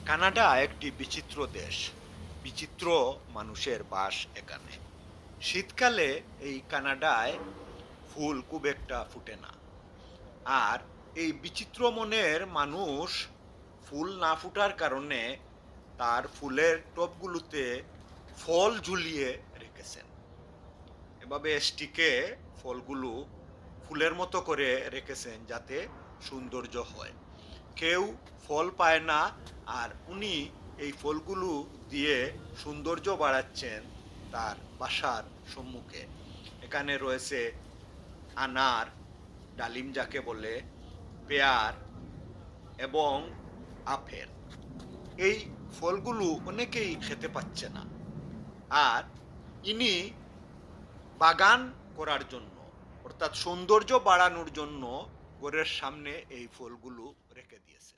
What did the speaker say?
Canada একটি বিচিত্র দেশ। বিচিত্র মানুষের বাস এখানে। শীতকালে এই কানাডায় ফুল খুব একটা ফুটে না। আর এই বিচিত্র মনের মানুষ ফুল না ফুটার কারণে তার ফুলের টবগুলোতে ফল ঝুলিয়ে রেখেছেন। এভাবে স্টিকে ফলগুলো ফুলের মতো করে রেখেছেন যাতে সৌন্দর্য হয়। কেউ ফল পায় না, আর উনি এই ফলগুলো দিয়ে সৌন্দর্য বাড়াচ্ছেন তার বাসার সম্মুখে। এখানে রয়েছে আনার, ডালিম যাকে বলে, পেয়ার এবং আপেল। এই ফলগুলো অনেকেই খেতে পাচ্ছে না। আর ইনি বাগান করার জন্য, অর্থাৎ সৌন্দর্য বাড়ানোর জন্য ঘরের সামনে এই ফলগুলো রেখে দিয়েছে।